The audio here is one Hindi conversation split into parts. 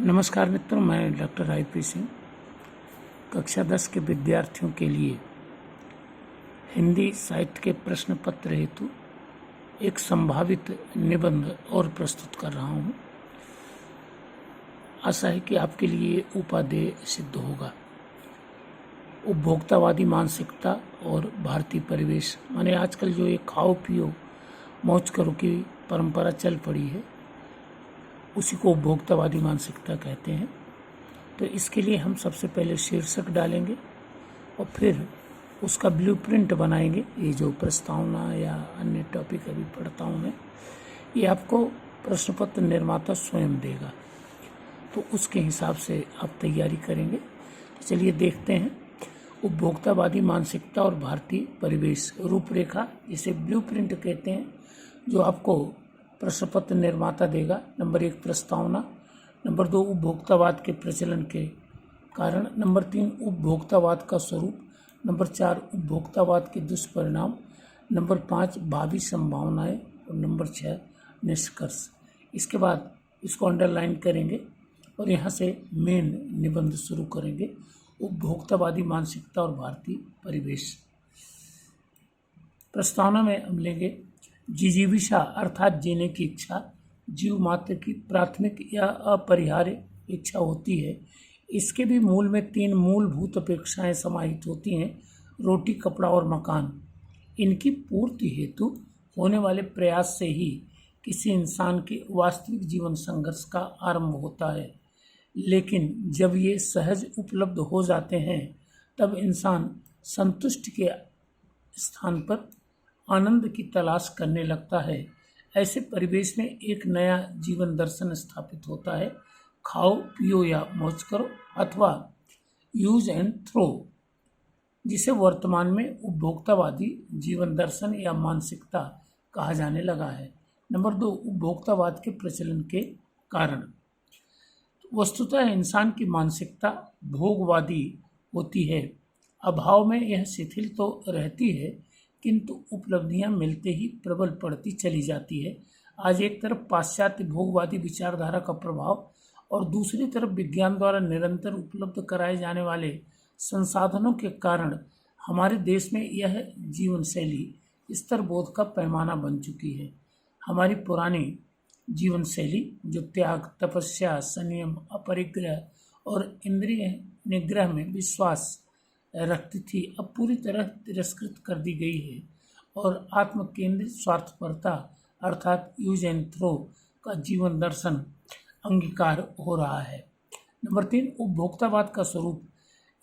नमस्कार मित्रों, मैं डॉक्टर आई.पी. सिंह कक्षा 10 के विद्यार्थियों के लिए हिंदी साहित्य के प्रश्न पत्र हेतु एक संभावित निबंध और प्रस्तुत कर रहा हूँ। आशा है कि आपके लिए उपादेय सिद्ध होगा। उपभोक्तावादी मानसिकता और भारतीय परिवेश, माने आजकल जो ये खाओ पियो मौज करो की परंपरा चल पड़ी है, उसी को उपभोक्तावादी मानसिकता कहते हैं। तो इसके लिए हम सबसे पहले शीर्षक डालेंगे और फिर उसका ब्लूप्रिंट बनाएंगे। ये जो प्रस्तावना या अन्य टॉपिक अभी पढ़ता हूँ मैं, ये आपको प्रश्न पत्र निर्माता स्वयं देगा, तो उसके हिसाब से आप तैयारी करेंगे। तो चलिए देखते हैं। उपभोक्तावादी मानसिकता और भारतीय परिवेश, रूपरेखा जिसे ब्लूप्रिंट कहते हैं, जो आपको प्रश्न पत्र निर्माता देगा। नंबर 1 प्रस्तावना, नंबर 2 उपभोक्तावाद के प्रचलन के कारण, नंबर 3 उपभोक्तावाद का स्वरूप, नंबर 4 उपभोक्तावाद के दुष्परिणाम, नंबर 5 भावी संभावनाएं और नंबर 6 निष्कर्ष। इसके बाद इसको अंडरलाइन करेंगे और यहाँ से मेन निबंध शुरू करेंगे। उपभोक्तावादी मानसिकता और भारतीय परिवेश। प्रस्तावना में हम लेंगे, जिजीविषा अर्थात जीने की इच्छा जीव मात्र की प्राथमिक या अपरिहार्य इच्छा होती है। इसके भी मूल में 3 मूलभूत अपेक्षाएं समाहित होती हैं: रोटी, कपड़ा और मकान। इनकी पूर्ति हेतु होने वाले प्रयास से ही किसी इंसान के वास्तविक जीवन संघर्ष का आरंभ होता है। लेकिन जब ये सहज उपलब्ध हो जाते हैं, तब इंसान संतुष्ट के स्थान पर आनंद की तलाश करने लगता है। ऐसे परिवेश में एक नया जीवन दर्शन स्थापित होता है: खाओ पियो या मौज करो, अथवा यूज एंड थ्रो, जिसे वर्तमान में उपभोक्तावादी जीवन दर्शन या मानसिकता कहा जाने लगा है। नंबर 2 उपभोक्तावाद के प्रचलन के कारण। वस्तुतः इंसान की मानसिकता भोगवादी होती है। अभाव में यह शिथिल तो रहती है, किंतु उपलब्धियां मिलते ही प्रबल पड़ती चली जाती है। आज एक तरफ पाश्चात्य भोगवादी विचारधारा का प्रभाव और दूसरी तरफ विज्ञान द्वारा निरंतर उपलब्ध कराए जाने वाले संसाधनों के कारण हमारे देश में यह जीवन शैली स्तरबोध का पैमाना बन चुकी है। हमारी पुरानी जीवन शैली, जो त्याग, तपस्या, संयम, अपरिग्रह और इंद्रिय निग्रह में विश्वास रखती थी, अब पूरी तरह तिरस्कृत कर दी गई है और आत्म केंद्रित स्वार्थपरता अर्थात यूज एंड थ्रो का जीवन दर्शन अंगीकार हो रहा है। नंबर 3 उपभोक्तावाद का स्वरूप।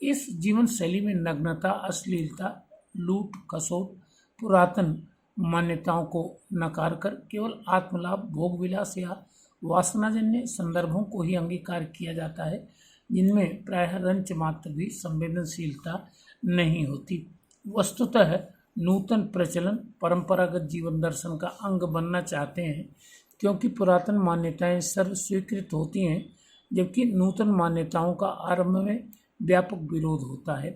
इस जीवन शैली में नग्नता, अश्लीलता, लूट खसोट, पुरातन मान्यताओं को नकार कर केवल आत्मलाभ, भोग विलास या वासनाजन्य संदर्भों को ही अंगीकार किया जाता है, जिनमें प्रायः रंच मात्र भी संवेदनशीलता नहीं होती। वस्तुतः नूतन प्रचलन परंपरागत जीवन दर्शन का अंग बनना चाहते हैं, क्योंकि पुरातन मान्यताएं सर्व स्वीकृत होती हैं, जबकि नूतन मान्यताओं का आरंभ में व्यापक विरोध होता है।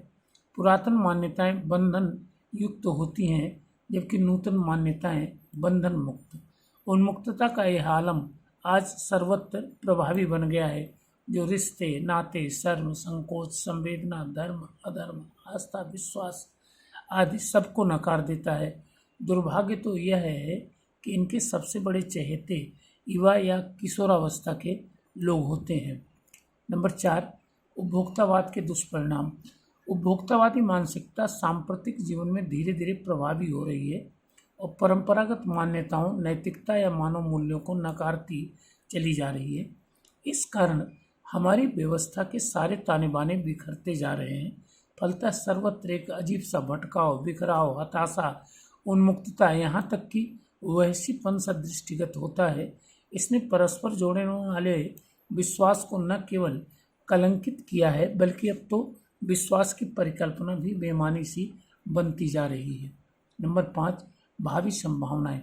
पुरातन मान्यताएं बंधन युक्त होती हैं, जबकि नूतन मान्यताएं बंधन मुक्त। उन्मुक्तता का यह आलम आज सर्वत्र प्रभावी बन गया है, जो रिश्ते, नाते, शर्म, संकोच, संवेदना, धर्म, अधर्म, आस्था, विश्वास आदि सबको नकार देता है। दुर्भाग्य तो यह है कि इनके सबसे बड़े चहेते युवा या किशोरावस्था के लोग होते हैं। नंबर 4 उपभोक्तावाद के दुष्परिणाम। उपभोक्तावादी मानसिकता सांप्रतिक जीवन में धीरे धीरे प्रभावी हो रही है और परंपरागत मान्यताओं, नैतिकता या मानव मूल्यों को नकारती चली जा रही है। इस कारण हमारी व्यवस्था के सारे ताने बाने बिखरते जा रहे हैं। फलतः सर्वत्र एक अजीब सा भटकाव, बिखराव, हताशा, उन्मुक्तता, यहाँ तक कि वहसीपन सा दृष्टिगत होता है। इसने परस्पर जोड़ने वाले विश्वास को न केवल कलंकित किया है, बल्कि अब तो विश्वास की परिकल्पना भी बेमानी सी बनती जा रही है। नंबर 5 भावी संभावनाएं।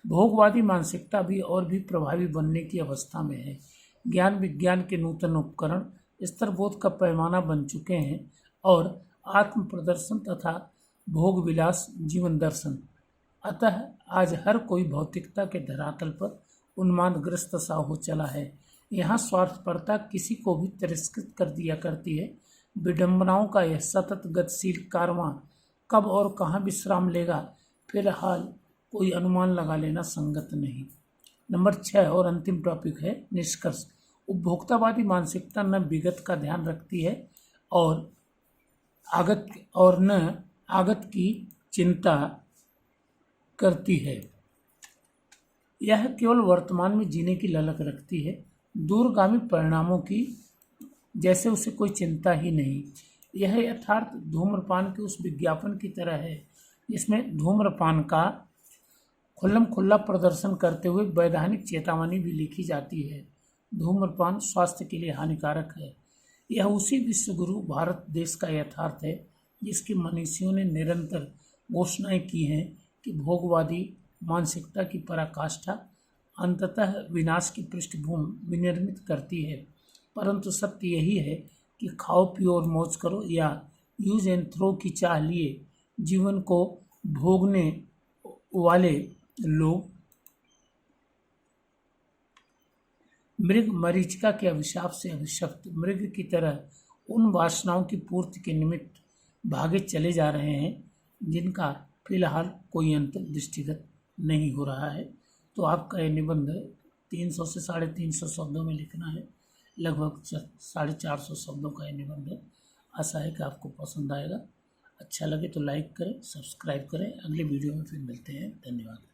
भोगवादी मानसिकता भी और भी प्रभावी बनने की अवस्था में है। ज्ञान विज्ञान के नूतन उपकरण स्तरबोध का पैमाना बन चुके हैं और आत्म प्रदर्शन तथा भोग विलास जीवन दर्शन। अतः आज हर कोई भौतिकता के धरातल पर उन्मादग्रस्त सा हो चला है। यहाँ स्वार्थपरता किसी को भी तिरस्कृत कर दिया करती है। विडंबनाओं का यह सतत गतिशील कारवां कब और कहाँ विश्राम लेगा, फिलहाल कोई अनुमान लगा लेना संगत नहीं। नंबर 6 और अंतिम टॉपिक है निष्कर्ष। उपभोक्तावादी मानसिकता न विगत का ध्यान रखती है और न आगत की चिंता करती है। यह केवल वर्तमान में जीने की ललक रखती है, दूरगामी परिणामों की जैसे उसे कोई चिंता ही नहीं। यह यथार्थ धूम्रपान के उस विज्ञापन की तरह है जिसमें धूम्रपान का खुल्लम खुल्ला प्रदर्शन करते हुए वैधानिक चेतावनी भी लिखी जाती है। धूम्रपान स्वास्थ्य के लिए हानिकारक है। यह उसी विश्वगुरु भारत देश का यथार्थ है जिसके मनीषियों ने निरंतर घोषणाएं की हैं कि भोगवादी मानसिकता की पराकाष्ठा अंततः विनाश की पृष्ठभूमि विनिर्मित करती है। परंतु सत्य यही है कि खाओ पियो और मौज करो या यूज एंड थ्रो की चाह लिए जीवन को भोगने वाले लोग मृग मरीचिका के अभिशाप से अभिशप्त मृग की तरह उन वासनाओं की पूर्ति के निमित्त भागे चले जा रहे हैं जिनका फिलहाल कोई अंत दृष्टिगत नहीं हो रहा है। तो आपका यह निबंध 300 से 350 शब्दों में लिखना है। लगभग 450 शब्दों का यह निबंध है। आशा है कि आपको पसंद आएगा। अच्छा लगे तो लाइक करें, सब्सक्राइब करें। अगले वीडियो में फिर मिलते हैं। धन्यवाद।